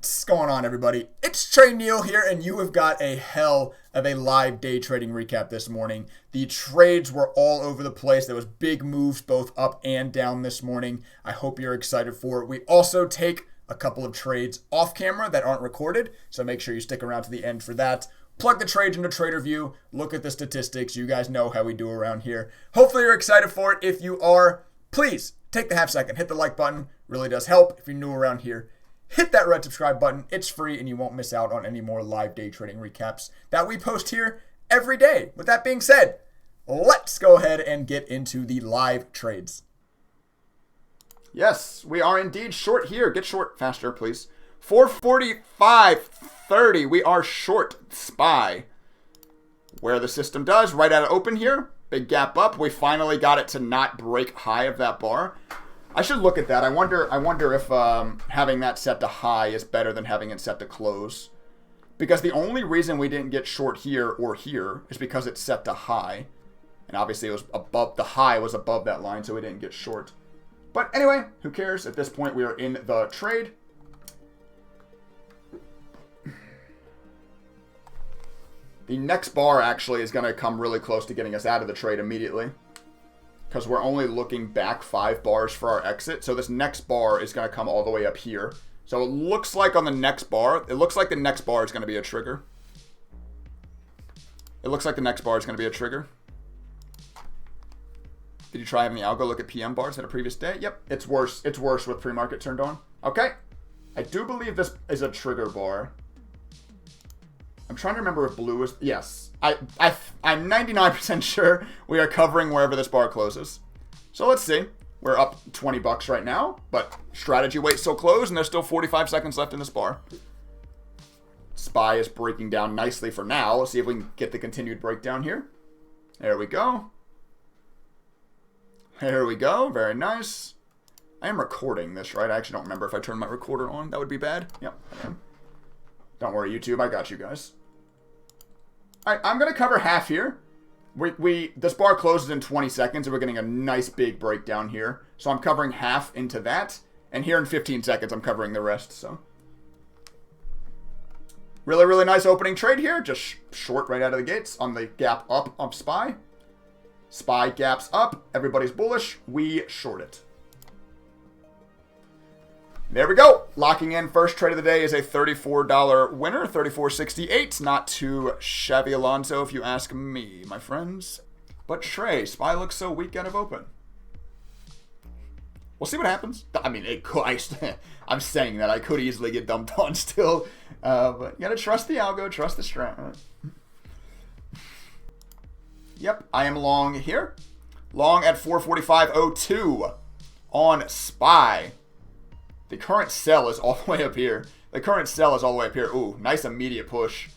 What's going on, everybody? It's Trey Neal here, and you have got a hell of a live day trading recap this morning. The trades were all over the place. There was big moves both up and down this morning. I hope you're excited for it. We also take a couple of trades off camera that aren't recorded, so make sure you stick around to the end for that. Plug the trades into TraderView. Look at the statistics. You guys know how we do around here. Hopefully you're excited for it. If you are, please take the half second. Hit the like button. Really does help. If you're new around here, hit that red subscribe button. It's free and you won't miss out on any more live day trading recaps that we post here every day. With that being said, let's go ahead and get into the live trades. Yes, we are indeed short here. Get short faster, please. 445.30. We are short SPY. Where the system does, right at it open here. Big gap up. We finally got it to not break high of that bar. I should look at that. I wonder if having that set to high is better than having it set to close. Because the only reason we didn't get short here or here is because it's set to high. And obviously it was above, the high was above that line, so we didn't get short. But anyway, who cares? At this point, we are in the trade. The next bar actually is going to come really close to getting us out of the trade immediately. Because we're only looking back 5 bars for our exit. So this next bar is going to come all the way up here. So it looks like on the next bar, it looks like the next bar is going to be a trigger. It looks like the next bar is going to be a trigger. Did you try having the algo look at PM bars at a previous day? Yep, it's worse. It's worse with pre-market turned on. Okay. I do believe this is a trigger bar. I'm trying to remember if blue is... Yes. I'm 99% sure we are covering wherever this bar closes. So let's see. We're up 20 bucks right now, but strategy weight still closed, and there's still 45 seconds left in this bar. SPY is breaking down nicely for now. Let's see if we can get the continued breakdown here. There we go. There we go. Very nice. I am recording this, right? I actually don't remember if I turned my recorder on. That would be bad. Yep, I am. Don't worry, YouTube. I got you guys. Alright, I'm going to cover half here. This bar closes in 20 seconds, and we're getting a nice big breakdown here. So I'm covering half into that. And here in 15 seconds, I'm covering the rest. So really, really nice opening trade here. Just short right out of the gates on the gap up of SPY. SPY gaps up. Everybody's bullish. We short it. There we go. Locking in first trade of the day is a $34 winner, $34.68. Not too shabby Alonzo if you ask me, my friends. But Trey, SPY looks so weak out of open. We'll see what happens. I mean, it could, I'm saying that. I could easily get dumped on still. But you gotta trust the algo, trust the strat. Right? Yep, I am long here. Long at 445.02 on SPY. The current sell is all the way up here. The current sell is all the way up here. Ooh, nice immediate push.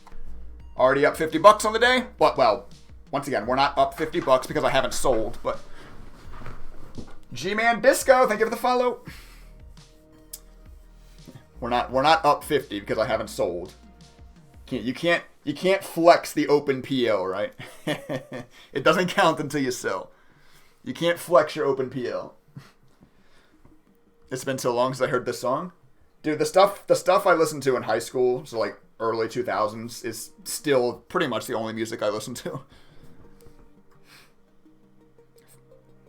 Already up 50 bucks on the day. But, well, once again, we're not up 50 bucks because I haven't sold. But G-Man Disco, thank you for the follow. We're not up 50 because I haven't sold. You can't flex the open PL, right? It doesn't count until you sell. You can't flex your open PL. It's been so long since I heard this song. Dude, the stuff I listened to in high school, so like early 2000s, is still pretty much the only music I listen to.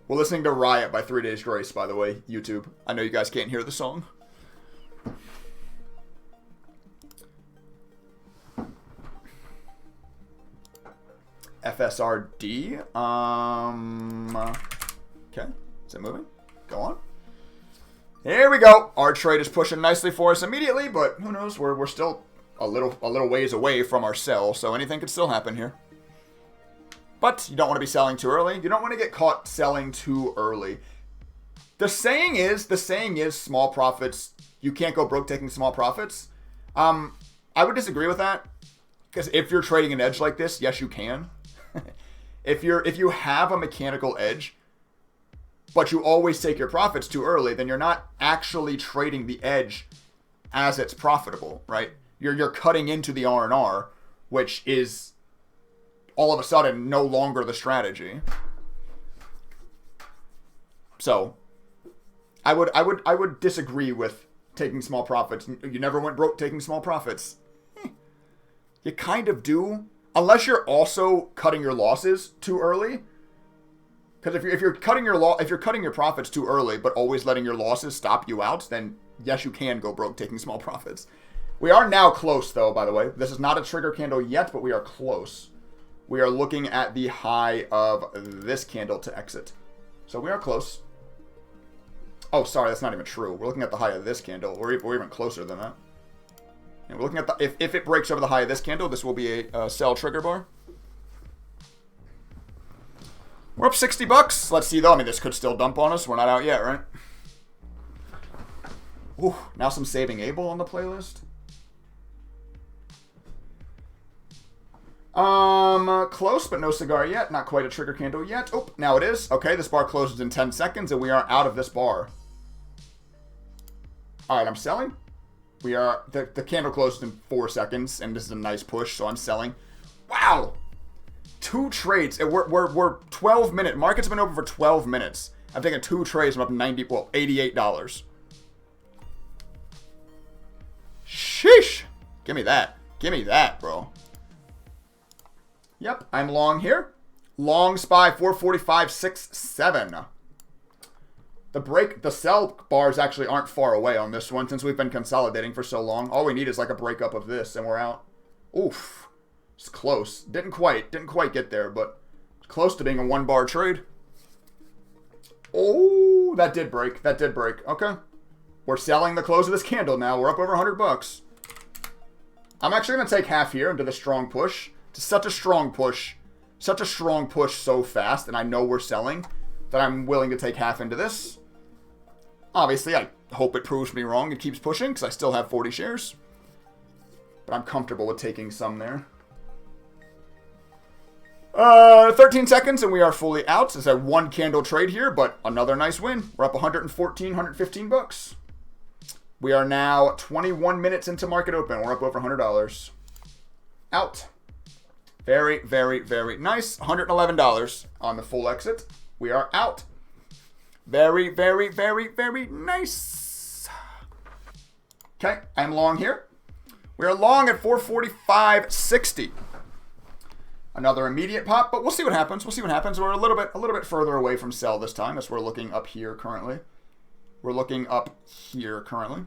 We're listening to Riot by 3 Days Grace, by the way, YouTube. I know you guys can't hear the song. FSRD. Okay. Is it moving? Go on. Here we go. Our trade is pushing nicely for us immediately, but who knows? We're still a little ways away from our sell, so anything could still happen here. But you don't want to be selling too early. You don't want to get caught selling too early. The saying is small profits. You can't go broke taking small profits. I would disagree with that, because if you're trading an edge like this, yes, you can. If you have a mechanical edge, but you always take your profits too early, then you're not actually trading the edge as it's profitable, right? You're cutting into the R&R, which is all of a sudden no longer the strategy. So I would disagree with taking small profits. You never went broke taking small profits. You kind of do. Unless you're also cutting your losses too early. Because if you're cutting your profits too early, but always letting your losses stop you out, then yes, you can go broke taking small profits. We are now close, though, by the way. This is not a trigger candle yet, but we are close. We are looking at the high of this candle to exit. So we are close. Oh, sorry, that's not even true. We're looking at the high of this candle. We're even closer than that. And we're looking at the... If it breaks over the high of this candle, this will be a sell trigger bar. We're up $60. Let's see, though. I mean, this could still dump on us. We're not out yet, right? Ooh, now some Saving Abel on the playlist. Close, but no cigar yet. Not quite a trigger candle yet. Oh, now it is. Okay, this bar closes in 10 seconds, and we are out of this bar. All right, I'm selling. We are... The candle closed in 4 seconds, and this is a nice push, so I'm selling. Wow! 2 trades. We're 12 minutes. Market's been open for 12 minutes. I've taken 2 trades. I'm up $88. Sheesh. Give me that. Give me that, bro. Yep, I'm long here. Long SPY 445.67. The sell bars actually aren't far away on this one since we've been consolidating for so long. All we need is like a breakup of this and we're out. Oof. It's close. Didn't quite get there, but it's close to being a 1-bar trade. Oh, that did break. That did break. Okay. We're selling the close of this candle now. We're up over $100. I'm actually going to take half here into the strong push. It's such a strong push. Such a strong push so fast, and I know we're selling, that I'm willing to take half into this. Obviously, I hope it proves me wrong and keeps pushing, because I still have 40 shares. But I'm comfortable with taking some there. 13 seconds, and we are fully out. It's a 1-candle trade here, but another nice win. We're up 114, 115 bucks. We are now 21 minutes into market open. We're up over $100. Out. Very, very, very nice. $111 on the full exit. We are out. Very, very, very, very nice. Okay, I'm long here. We are long at 445.60. Another immediate pop, but we'll see what happens. We'll see what happens. We're a little bit further away from sell this time, as we're looking up here currently. We're looking up here currently.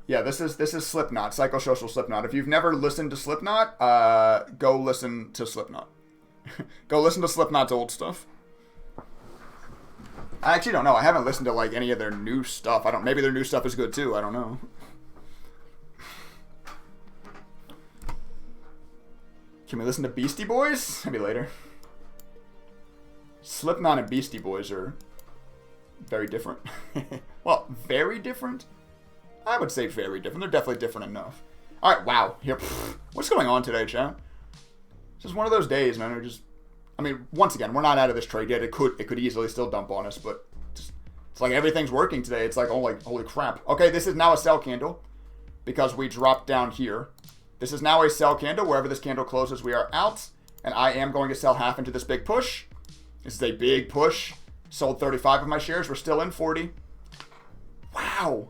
Yeah, this is Slipknot, Psychosocial Slipknot. If you've never listened to Slipknot, go listen to Slipknot. Go listen to Slipknot's old stuff. I actually don't know. I haven't listened to like any of their new stuff. Maybe their new stuff is good too. I don't know. Can we listen to Beastie Boys? Maybe later. Slipknot and Beastie Boys are very different. Well, very different? I would say very different. They're definitely different enough. All right, wow. Here, what's going on today, chat? It's just one of those days, man. Once again, we're not out of this trade yet. It could easily still dump on us, but it's like everything's working today. It's like, oh, like, holy crap. Okay, this is now a sell candle because we dropped down here. This is now a sell candle. Wherever this candle closes, we are out, and I am going to sell half into this big push. This is a big push. Sold 35 of my shares. We're still in 40. Wow.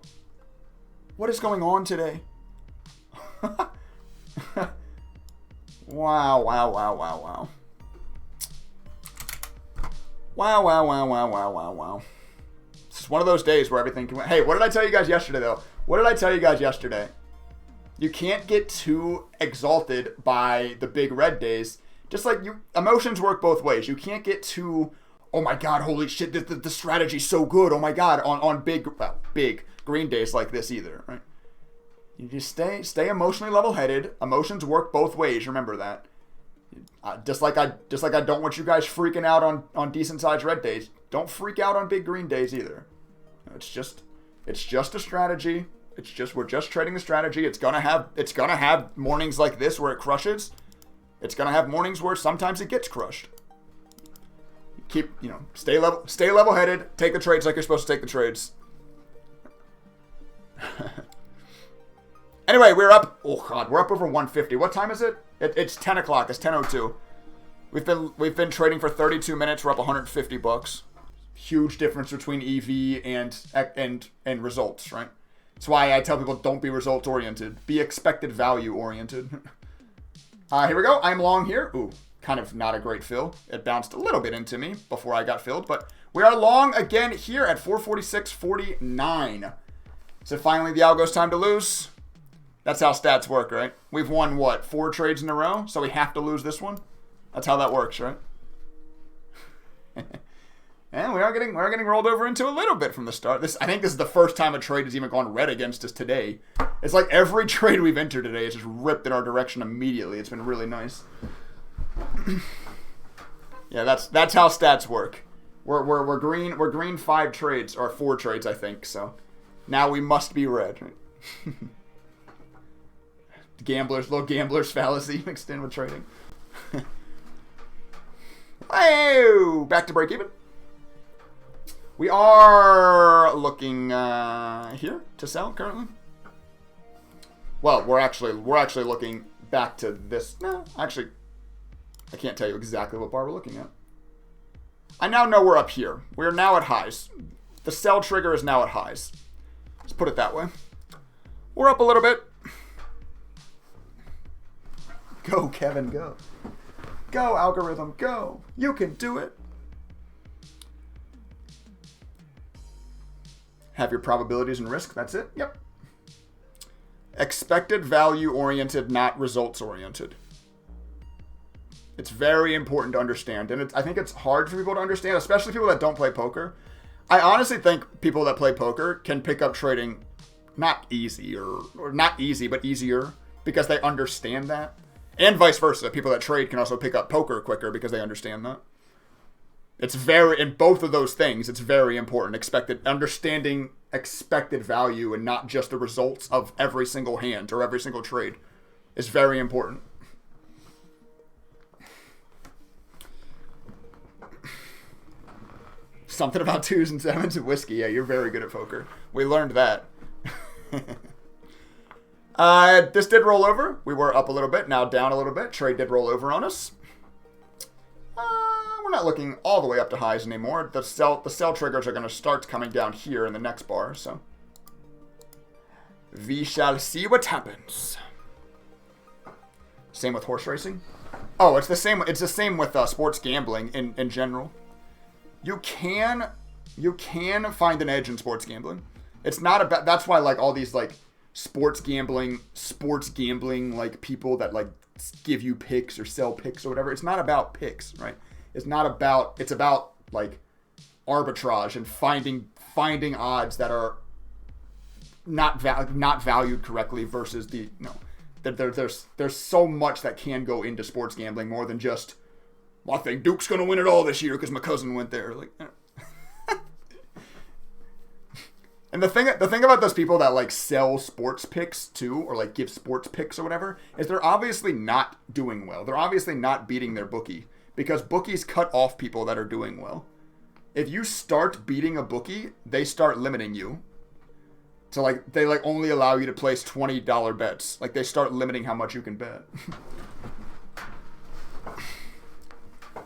What is going on today? Wow, wow, wow, wow, wow. Wow, wow, wow, wow, wow, wow, wow. This is one of those days where everything can... Hey, what did I tell you guys yesterday, though? What did I tell you guys yesterday? You can't get too exalted by the big red days. Just like emotions work both ways. You can't get too... Oh my God, holy shit, the strategy's so good. Oh my God, on big green days like this either, right? You just stay emotionally level-headed. Emotions work both ways. Remember that. Just like I don't want you guys freaking out on decent-sized red days. Don't freak out on big green days either. It's just a strategy. We're just trading the strategy. It's gonna have mornings like this where it crushes. It's gonna have mornings where sometimes it gets crushed. Stay level-headed. Take the trades like you're supposed to take the trades. Anyway, we're up. Oh God, we're up over 150. What time is it? It's 10 o'clock. It's 10:02. We've been trading for 32 minutes. We're up 150 bucks. huge difference between EV and results, right? That's why I tell people don't be results oriented. Be expected value oriented. Here we go. I'm long here. Ooh, kind of not a great fill. It bounced a little bit into me before I got filled, but we are long again here at 446.49. So finally the algo's time to lose. That's how stats work, right? We've won, what, 4 trades in a row? So we have to lose this one? That's how that works, right? And we are getting rolled over into a little bit from the start. I think this is the first time a trade has even gone red against us today. It's like every trade we've entered today is just ripped in our direction immediately. It's been really nice. Yeah, that's how stats work. We're green 5 trades, or 4 trades, I think. So now we must be red. Little gambler's fallacy mixed in with trading. Oh, back to break even. We are looking here to sell currently. Well, we're actually looking back to this. No, actually, I can't tell you exactly what bar we're looking at. I now know we're up here. We're now at highs. The sell trigger is now at highs. Let's put it that way. We're up a little bit. Go, Kevin, go. Go, algorithm, go. You can do it. Have your probabilities and risk. That's it. Yep. Expected value oriented, not results oriented. It's very important to understand. And I think it's hard for people to understand, especially people that don't play poker. I honestly think people that play poker can pick up trading not easy or not easy, but easier because they understand that. And vice versa. People that trade can also pick up poker quicker because they understand that. It's in both of those things, it's very important. Understanding expected value and not just the results of every single hand or every single trade is very important. Something about 2s and 7s and whiskey. Yeah, you're very good at poker. We learned that. This did roll over. We were up a little bit, now down a little bit. Trade did roll over on us. We're not looking all the way up to highs anymore. The sell triggers are going to start coming down here in the next bar, so we shall see what happens. Same with horse racing. Oh, it's the same. It's the same with sports gambling in general. You can find an edge in sports gambling. It's not about. That's why like all these like sports gambling like people that like give you picks or sell picks or whatever. It's not about picks, right? It's about like arbitrage and finding odds that are not valued correctly versus there's so much that can go into sports gambling more than just, well, I think Duke's gonna win it all this year because my cousin went there. Like, and the thing about those people that like sell sports picks too, or like give sports picks or whatever, is they're obviously not doing well. They're obviously not beating their bookie because bookies cut off people that are doing well. If you start beating a bookie, they start limiting you. So like they like only allow you to place $20 bets. Like they start limiting how much you can bet.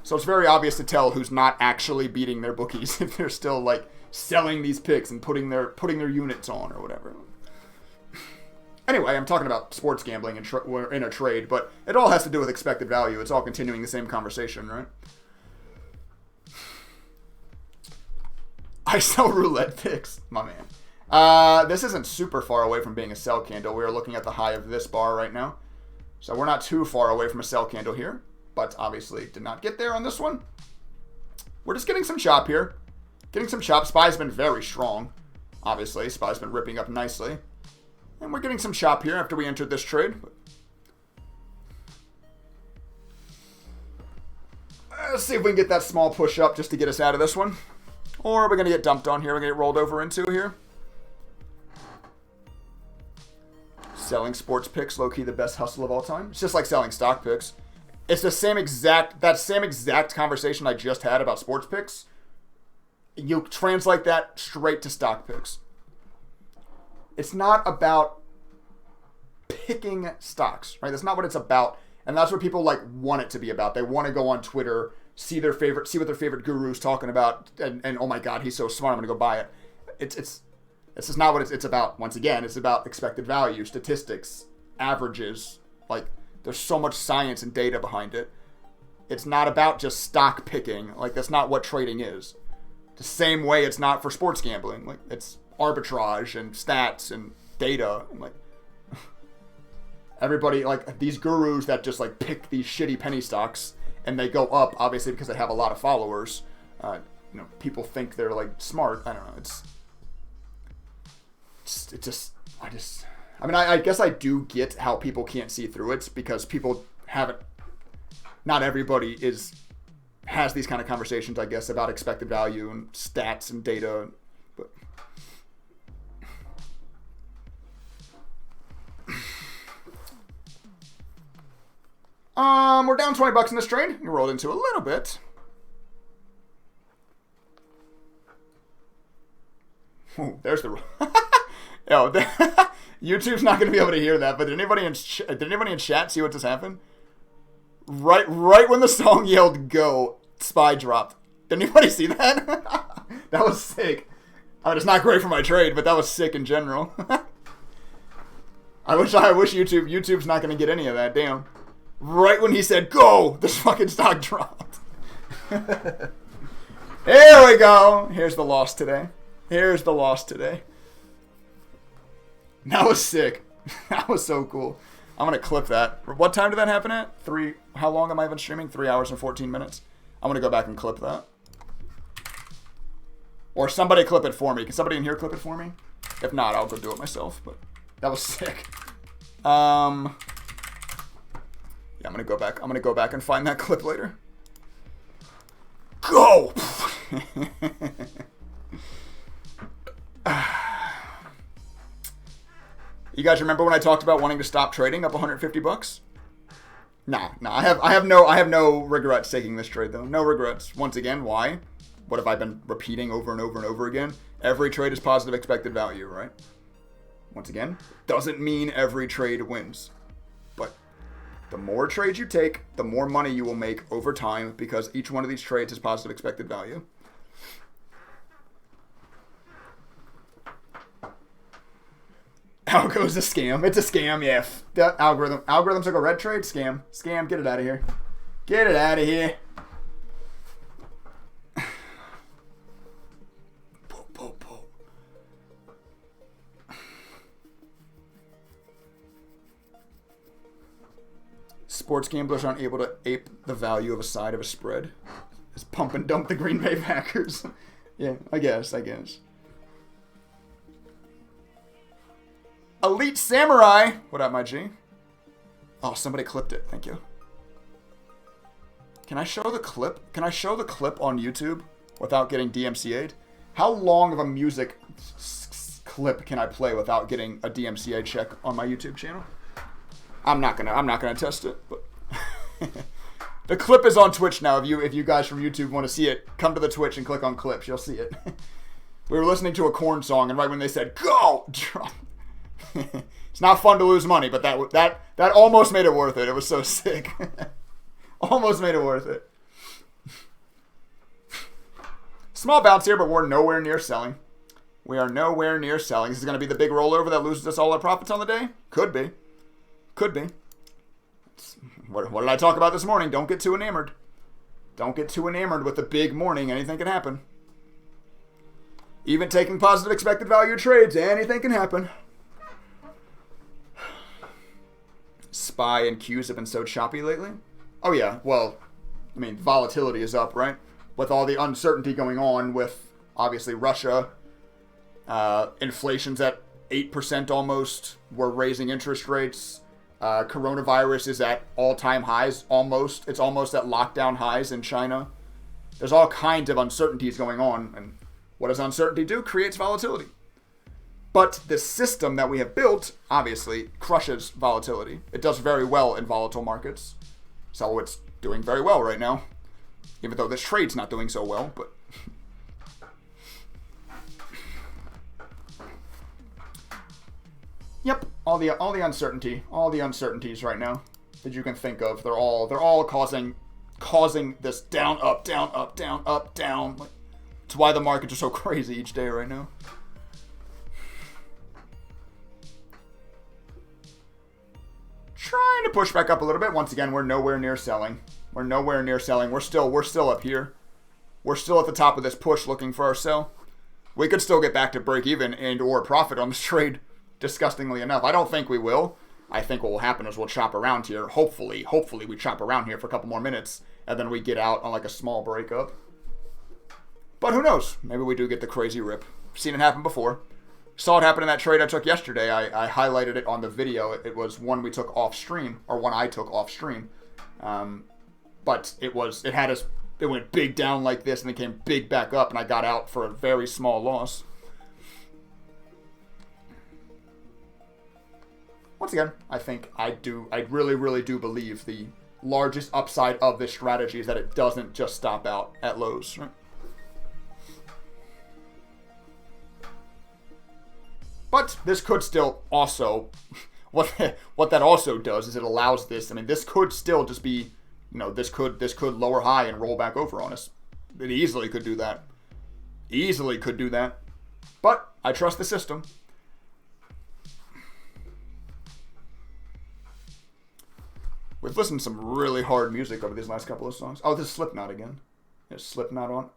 So it's very obvious to tell who's not actually beating their bookies if they're still like selling these picks and putting their units on or whatever. Anyway, I'm talking about sports gambling in a trade, but it all has to do with expected value. It's all continuing the same conversation, right? I sell roulette picks, my man. This isn't super far away from being a sell candle. We are looking at the high of this bar right now. So we're not too far away from a sell candle here, but obviously did not get there on this one. We're just getting some chop here. Getting some chop. SPY's been very strong, obviously. SPY's been ripping up nicely. And we're getting some chop here after we entered this trade. Let's see if we can get that small push up just to get us out of this one. Or we're going to get dumped on here. We're going to get rolled over into here. Selling sports picks, low-key the best hustle of all time. It's just like selling stock picks. It's the same exact conversation I just had about sports picks. You translate that straight to stock picks. It's not about picking stocks, right? That's not what it's about. And that's what people like want it to be about. They want to go on Twitter see what their favorite guru's talking about, and oh my god, he's so smart, I'm gonna go buy it. It's just not what it's about. Once again, it's about expected value, statistics, averages. Like, there's so much science and data behind it. It's not about just stock picking. Like, that's not what trading is. The same way it's not for sports gambling. Like, it's arbitrage and stats and data. And like, everybody, like, these gurus that just like pick these shitty penny stocks and they go up, obviously because they have a lot of followers. People think they're like smart. I don't know. I guess I do get how people can't see through it, because people haven't. Not everybody has these kind of conversations, I guess, about expected value and stats and data. But we're down $20 in this trade. We rolled into a little bit. Ooh, there's the. Yo, YouTube's not going to be able to hear that. But did anybody in chat see what just happened? Right when the song yelled "Go," SPY dropped. Did anybody see that? That was sick. I mean, it's not great for my trade, but that was sick in general. I wish YouTube's not going to get any of that. Damn. Right when he said "Go," this fucking stock dropped. Here we go. Here's the loss today. That was sick. That was so cool. I'm going to clip that. What time did that happen at? How long am I even streaming? 3 hours and 14 minutes. I'm going to go back and clip that. Or somebody clip it for me. Can somebody in here clip it for me? If not, I'll go do it myself. But that was sick. Yeah, I'm going to go back. I'm going to go back and find that clip later. Go! You guys remember when I talked about wanting to stop trading up $150? Nah. I have no regrets taking this trade though. No regrets. Once again, why? What have I been repeating over and over and over again? Every trade is positive expected value, right? Once again, doesn't mean every trade wins. But the more trades you take, the more money you will make over time, because each one of these trades is positive expected value. Algo's a scam. It's a scam, yeah. The algorithm took a red trade? Scam. Get it out of here. Get it out of here. Sports gamblers aren't able to ape the value of a side of a spread. Just pump and dump the Green Bay Packers. Yeah, I guess. Elite Samurai. What up, my G? Oh, somebody clipped it. Thank you. Can I show the clip? Can I show the clip on YouTube without getting DMCA'd? How long of a music clip can I play without getting a DMCA check on my YouTube channel? I'm not gonna test it, but the clip is on Twitch now. If you guys from YouTube want to see it, come to the Twitch and click on clips. You'll see it. We were listening to a Korn song, and right when they said "Go," drop. It's not fun to lose money, but that almost made it worth it. It was so sick. Almost made it worth it. Small bounce here, but we're nowhere near selling. We are nowhere near selling. This is going to be the big rollover that loses us all our profits on the day? Could be. What did I talk about this morning? Don't get too enamored. Don't get too enamored with the big morning. Anything can happen. Even taking positive expected value trades, anything can happen. SPY and Qs have been so choppy lately. Oh yeah, well, I mean, volatility is up, right? With all the uncertainty going on with, obviously, Russia. Inflation's at 8% almost. We're raising interest rates. Coronavirus is at all-time highs, almost. It's almost at lockdown highs in China. There's all kinds of uncertainties going on. And what does uncertainty do? Creates volatility. But the system that we have built, obviously, crushes volatility. It does very well in volatile markets. So it's doing very well right now. Even though this trade's not doing so well, but... Yep, all the uncertainties right now that you can think of, they're all causing causing this down, up, down, up, down, up, down. It's why the markets are so crazy each day right now. Trying to push back up a little bit. Once again, we're nowhere near selling. We're nowhere near selling. We're still up here. We're still at the top of this push looking for our sell. We could still get back to break even and or profit on this trade, disgustingly enough. I don't think we will. I think what will happen is we'll chop around here. Hopefully we chop around here for a couple more minutes and then we get out on like a small breakup. But who knows? Maybe we do get the crazy rip. Seen it happen before. Saw it happen in that trade I took yesterday. I highlighted it on the video. It was one we took off stream, or one I took off stream. But it went big down like this and then came big back up, and I got out for a very small loss. Once again, I think I really, really do believe the largest upside of this strategy is that it doesn't just stop out at lows, right? But this could still also, what that also does is it allows this, I mean, this could still just be, this could lower high and roll back over on us. It easily could do that. Easily could do that. But I trust the system. We've listened to some really hard music over these last couple of songs. Oh, this is Slipknot again. There's Slipknot on.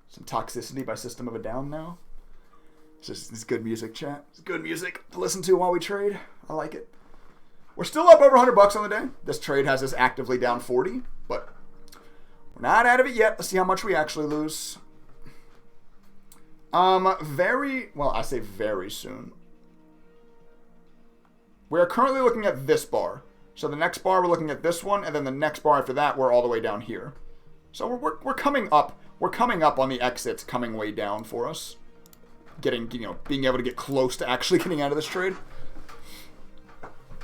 Some Toxicity by System of a Down now. It's good music, chat. It's good music to listen to while we trade. I like it. We're still up over $100 on the day. This trade has us actively down 40, but we're not out of it yet. Let's see how much we actually lose. I say very soon. We're currently looking at this bar. So the next bar, we're looking at this one, and then the next bar after that, we're all the way down here. So we're coming up. We're coming up on the exits, coming way down for us. Being able to get close to actually getting out of this trade.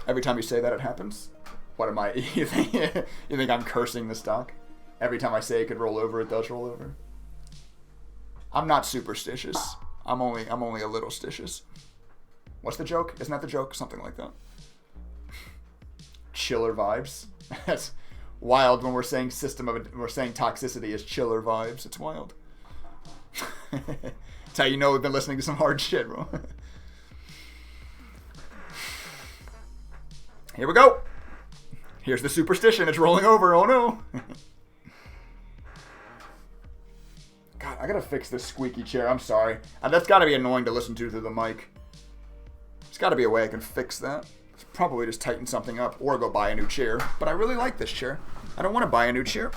Every time you say that, it happens. What am I? You think I'm cursing the stock? Every time I say it could roll over, it does roll over. I'm not superstitious. I'm only a little stitious. What's the joke? Isn't that the joke? Something like that. Chiller vibes. That's wild when we're saying toxicity is chiller vibes. It's wild. That's how you know we've been listening to some hard shit, bro. Here we go. Here's the superstition. It's rolling over. Oh no. God, I gotta fix this squeaky chair. I'm sorry. That's gotta be annoying to listen to through the mic. There's gotta be a way I can fix that. Probably just tighten something up or go buy a new chair. But I really like this chair. I don't want to buy a new chair.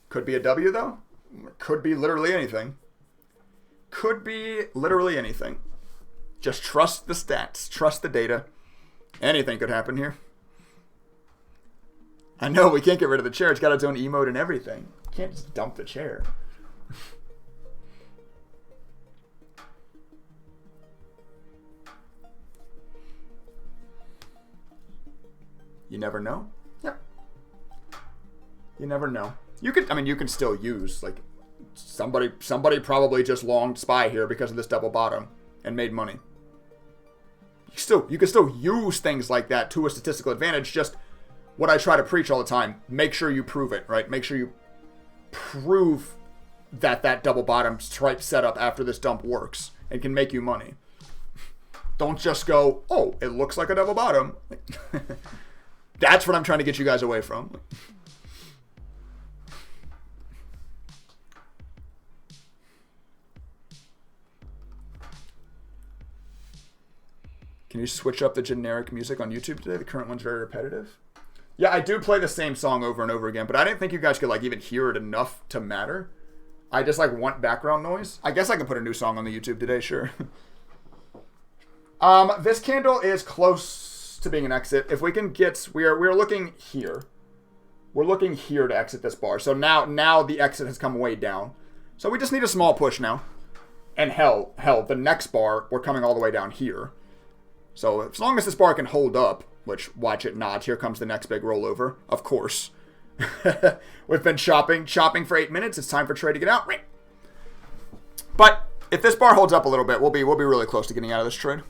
Could be a W, though. Could be literally anything. Could be literally anything. Just trust the stats. Trust the data. Anything could happen here. I know, we can't get rid of the chair. It's got its own emote and everything. You can't just dump the chair. You never know. Yep. You never know. You can still use, like, somebody probably just longed SPY here because of this double bottom and made money. You can still use things like that to a statistical advantage. Just what I try to preach all the time. Make sure you prove it, right? Make sure you prove that double bottom stripe setup after this dump works and can make you money. Don't just go, oh, it looks like a double bottom. That's what I'm trying to get you guys away from. Can you switch up the generic music on YouTube today? The current one's very repetitive. Yeah, I do play the same song over and over again, but I didn't think you guys could even hear it enough to matter. I just want background noise. I guess I can put a new song on the YouTube today, sure. This candle is close to being an exit. If we can get, we're looking here. We're looking here to exit this bar. So now the exit has come way down. So we just need a small push now. And hell, the next bar, we're coming all the way down here. So as long as this bar can hold up, which, watch it not, here comes the next big rollover, of course. We've been chopping for 8 minutes. It's time for Trey to get out. But if this bar holds up a little bit, we'll be really close to getting out of this trade.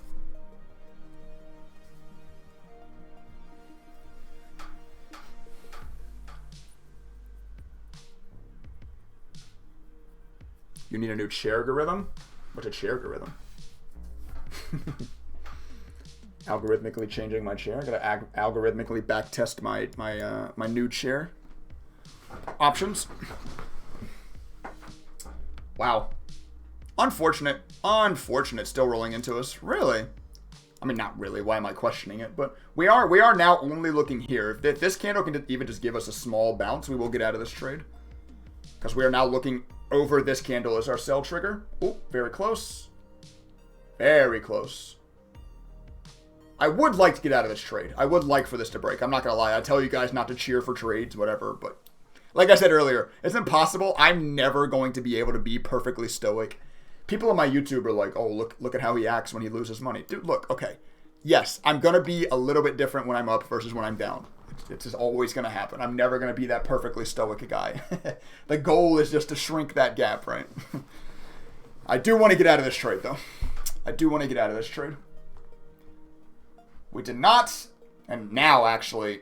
You need a new chair algorithm? What's a chair algorithm? Algorithmically changing my chair. I gotta algorithmically backtest my new chair options. Wow. Unfortunate. Still rolling into us. Really? I mean, not really. Why am I questioning it? But we are now only looking here. If this candle can even just give us a small bounce, we will get out of this trade. Because we are now looking over this candle as our sell trigger. Oh, very close. Very close. I would like to get out of this trade. I would like for this to break. I'm not going to lie. I tell you guys not to cheer for trades, whatever. But like I said earlier, it's impossible. I'm never going to be able to be perfectly stoic. People on my YouTube are like, oh, look at how he acts when he loses money. Dude, look, okay. Yes, I'm going to be a little bit different when I'm up versus when I'm down. It's just always going to happen. I'm never going to be that perfectly stoic guy. The goal is just to shrink that gap, right? I do want to get out of this trade, though. I do want to get out of this trade. We did not, and now actually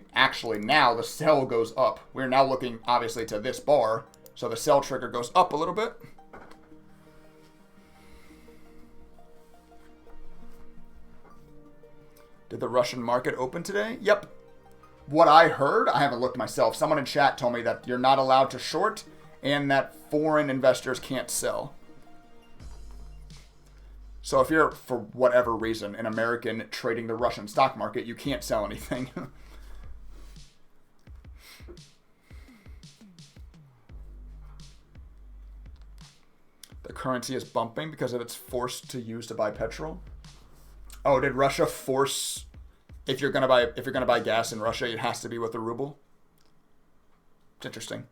now the sell goes up. We're now looking, obviously, to this bar, so the sell trigger goes up a little bit. Did the Russian market open today? Yep. What I heard, I haven't looked myself. Someone in chat told me that you're not allowed to short and that foreign investors can't sell. So if you're, for whatever reason, an American trading the Russian stock market, you can't sell anything. The currency is bumping because of its forced to use to buy petrol. Oh, did Russia force, if you're gonna buy gas in Russia, it has to be with the ruble? It's interesting.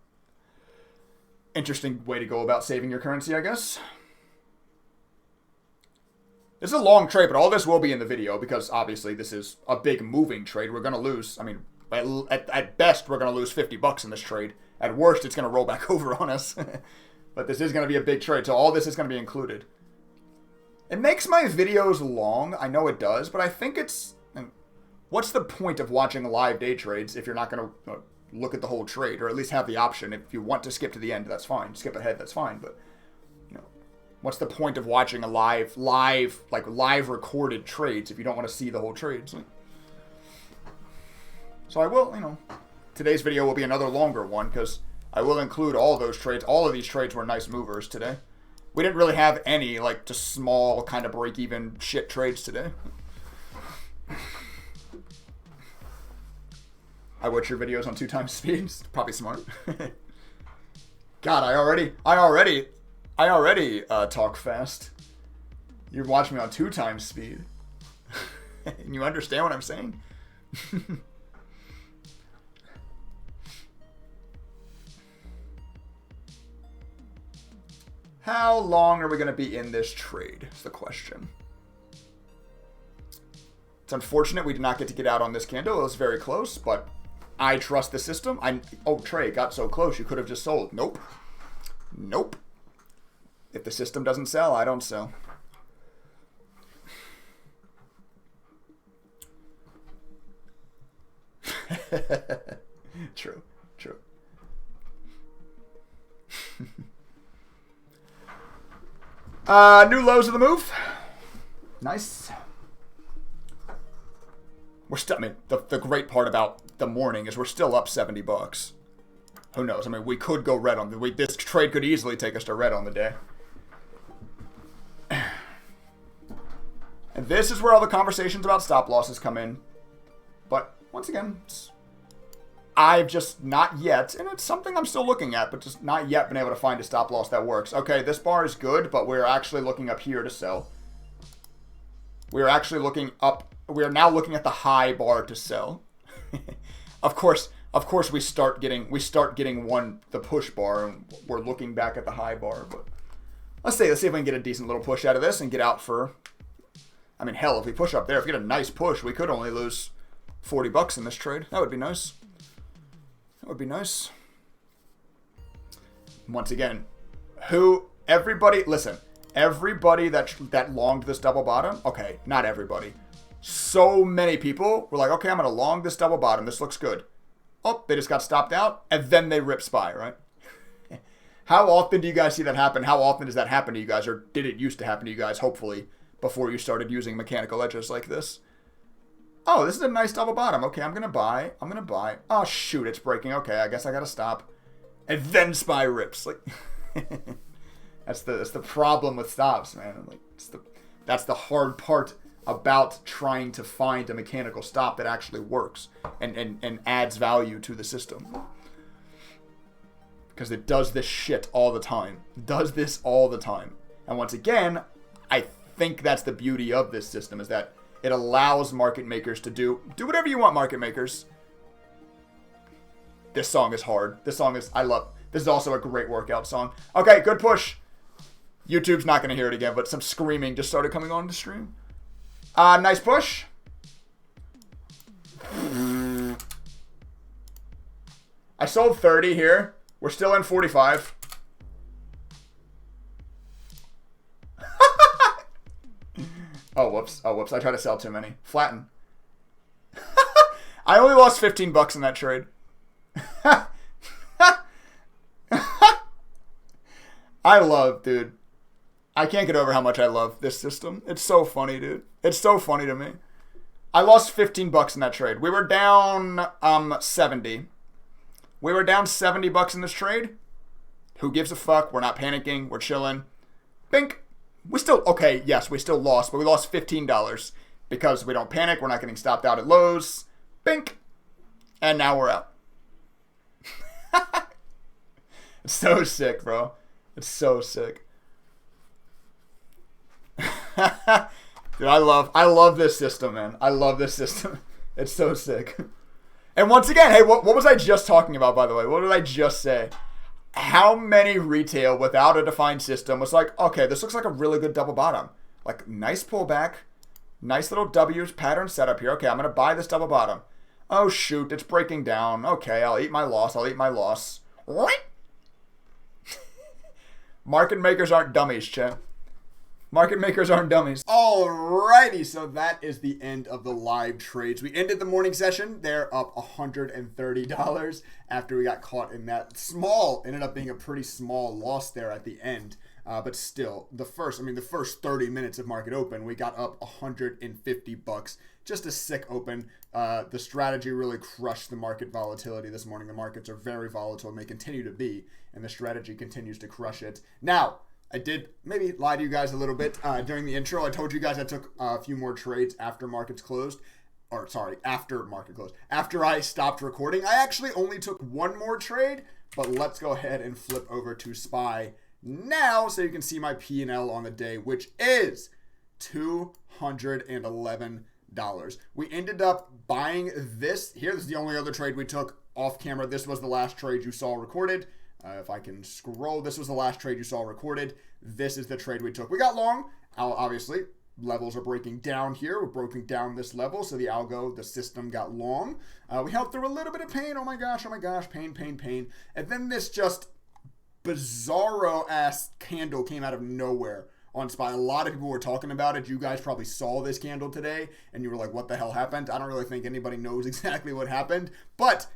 Interesting way to go about saving your currency, I guess. This is a long trade, but all this will be in the video because obviously this is a big moving trade. We're going to lose. I mean, at best, we're going to lose 50 bucks in this trade. At worst, it's going to roll back over on us. But this is going to be a big trade, so all this is going to be included. It makes my videos long. I know it does, but I think it's... What's the point of watching live day trades if you're not going to look at the whole trade, or at least have the option? If you want to skip to the end, that's fine. Skip ahead, that's fine, but... What's the point of watching a live recorded trades if you don't want to see the whole trades? So I will, today's video will be another longer one because I will include all those trades. All of these trades were nice movers today. We didn't really have any, just small kind of break-even shit trades today. I watch your videos on 2x speed. It's probably smart. God, I already talk fast. You watch me on 2x speed. And you understand what I'm saying? How long are we going to be in this trade? Is the question. It's unfortunate we did not get out on this candle. It was very close, but I trust the system. Oh, Trey, got so close. You could have just sold. Nope. Nope. If the system doesn't sell, I don't sell. True. New lows of the move. Nice. We're still, the great part about the morning is we're still up 70 bucks. Who knows? We could go red on this trade could easily take us to red on the day. And this is where all the conversations about stop losses come in. But once again, I've just not yet, and it's something I'm still looking at, but just not yet been able to find a stop loss that works. Okay, this bar is good, but we're actually looking up here to sell. We're actually looking up. We are now looking at the high bar to sell. Of course, we start getting the push bar, and we're looking back at the high bar. But let's see if we can get a decent little push out of this and get out for. Hell, if we push up there, if we get a nice push, we could only lose 40 bucks in this trade. That would be nice. That would be nice. Once again, everybody that longed this double bottom, okay, not everybody. So many people were like, okay, I'm going to long this double bottom. This looks good. Oh, they just got stopped out, and then they rip SPY, right? How often do you guys see that happen? How often does that happen to you guys? Or did it used to happen to you guys, hopefully, before you started using mechanical edges like this? Oh, this is a nice double bottom. Okay, I'm going to buy. Oh, shoot, it's breaking. Okay, I guess I got to stop. And then SPY rips. Like, that's the problem with stops, man. Like, that's the hard part about trying to find a mechanical stop that actually works and adds value to the system. Because it does this shit all the time. It does this all the time. And once again, I think that's the beauty of this system, is that it allows market makers to do whatever you want, market makers. This song is hard. This is also a great workout song. Okay, good push. YouTube's not going to hear it again, but some screaming just started coming on the stream. Nice push. I sold 30 here. We're still in 45. Oh, whoops. I tried to sell too many. Flatten. I only lost $15 in that trade. Dude. I can't get over how much I love this system. It's so funny, dude. It's so funny to me. I lost $15 in that trade. We were down 70. We were down $70 in this trade. Who gives a fuck? We're not panicking. We're chilling. Bink. We still lost, but we lost $15 because we don't panic. We're not getting stopped out at lows. Bink. And now we're out. It's so sick, bro. It's so sick. Dude, I love this system, man. I love this system. It's so sick. And once again, hey, what was I just talking about, by the way? What did I just say? How many retail without a defined system was like, okay, this looks like a really good double bottom. Like, nice pullback. Nice little W pattern setup here. Okay, I'm going to buy this double bottom. Oh, shoot, it's breaking down. Okay, I'll eat my loss. Market makers aren't dummies, chat. Market makers aren't dummies. Alrighty, so that is the end of the live trades. We ended the morning session. They're up $130 after we got caught in that ended up being a pretty small loss there at the end. But still, the first 30 minutes of market open, we got up $150. Just a sick open. The strategy really crushed the market volatility this morning. The markets are very volatile and they continue to be, and the strategy continues to crush it. Now, I did maybe lie to you guys a little bit during the intro. I told you guys I took a few more trades after market closed. After I stopped recording. I actually only took one more trade, but let's go ahead and flip over to SPY now so you can see my P&L on the day, which is $211. We ended up buying this here. This is the only other trade we took off camera. This was the last trade you saw recorded. If I can scroll, this was the last trade you saw recorded. This is the trade we took. We got long. Obviously, levels are breaking down here. We're breaking down this level, so the system got long. We held through a little bit of pain. Oh my gosh, pain. And then this just bizarro-ass candle came out of nowhere on SPY. A lot of people were talking about it. You guys probably saw this candle today, and you were like, what the hell happened? I don't really think anybody knows exactly what happened, but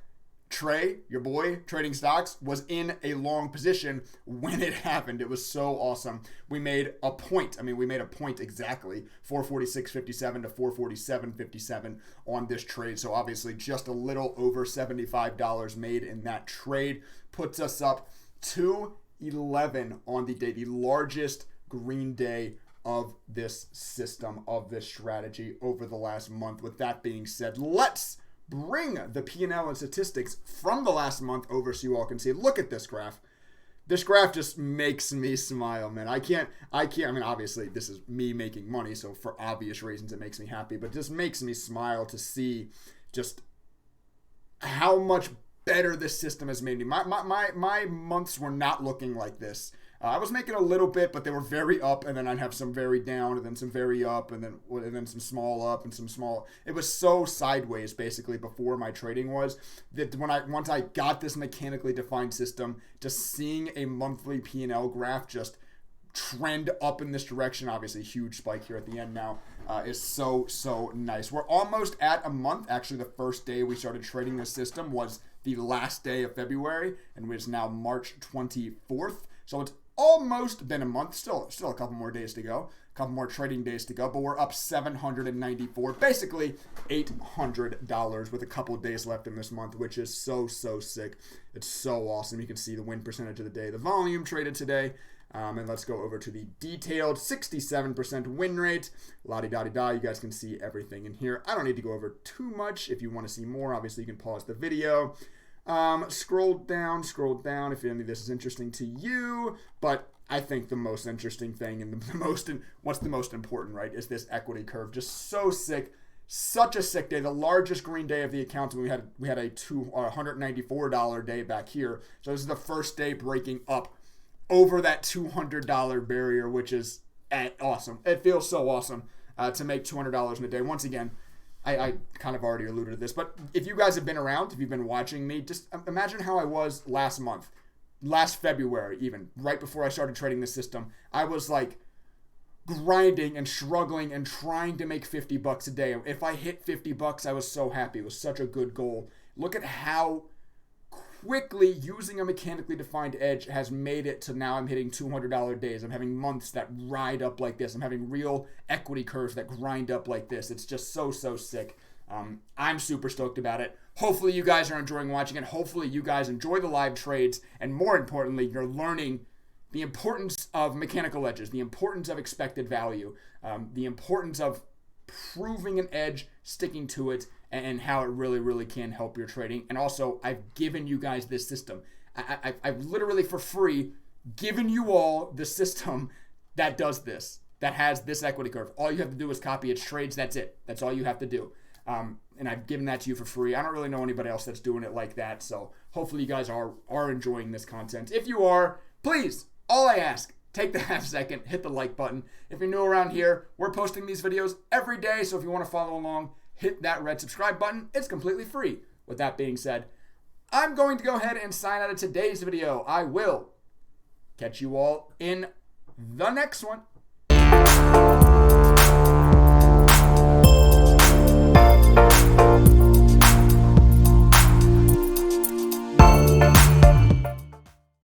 Trey, your boy, Trading Stocks, was in a long position when it happened. It was so awesome. We made a point. We made a point exactly, 446.57 to 447.57 on this trade. So obviously just a little over $75 made in that trade. Puts us up 211 on the day, the largest green day of this system, of this strategy over the last month. With that being said, let's bring the P&L and statistics from the last month over so you all can see. Look at this graph. This graph just makes me smile, man. I can't, obviously this is me making money, so for obvious reasons it makes me happy, but it just makes me smile to see just how much better this system has made me. My months were not looking like this. I was making a little bit, but they were very up, and then I'd have some very down, and then some very up, and then some small up, and some small. It was so sideways, basically, before my trading was, that once I got this mechanically defined system, just seeing a monthly P&L graph just trend up in this direction, obviously huge spike here at the end now, is so nice. We're almost at a month. Actually, the first day we started trading this system was the last day of February, and it is now March 24th. So it's almost been a month. Still a couple more days to go. A couple more trading days to go, but we're up $794, basically $800 with a couple of days left in this month, which is so sick. It's so awesome. You can see the win percentage of the day, the volume traded today. And let's go over to the detailed 67% win rate. La-di-da-di-da. You guys can see everything in here. I don't need to go over too much. If you want to see more, obviously you can pause the video. Scroll down if any of this is interesting to you. But I think the most interesting thing and what's the most important, right, is this equity curve. Just so sick. Such a sick day. The largest green day of the account. We had a $194 day back here. So this is the first day breaking up over that $200 barrier, which is awesome. It feels so awesome to make $200 in a day. Once again, I kind of already alluded to this, but if you guys have been around, if you've been watching me, just imagine how I was last month, last February even, right before I started trading the system. I was like grinding and struggling and trying to make $50 a day. If I hit $50, I was so happy. It was such a good goal. Look at how quickly using a mechanically defined edge has made it to now I'm hitting $200 days. I'm having months that ride up like this. I'm having real equity curves that grind up like this. It's just so sick. I'm super stoked about it. Hopefully you guys are enjoying watching it. Hopefully you guys enjoy the live trades. And more importantly, you're learning the importance of mechanical edges, the importance of expected value, the importance of proving an edge, sticking to it, and how it really can help your trading. And also, I've given you guys this system. I've literally for free given you all the system that does this, that has this equity curve. All you have to do is copy its trades. That's it. That's all you have to do. And I've given that to you for free. I don't really know anybody else that's doing it like that. So hopefully you guys are enjoying this content. If you are, please, all I ask, take the half second, hit the like button. If you're new around here, we're posting these videos every day. So if you want to follow along, hit that red subscribe button. It's completely free. With that being said, I'm going to go ahead and sign out of today's video. I will catch you all in the next one.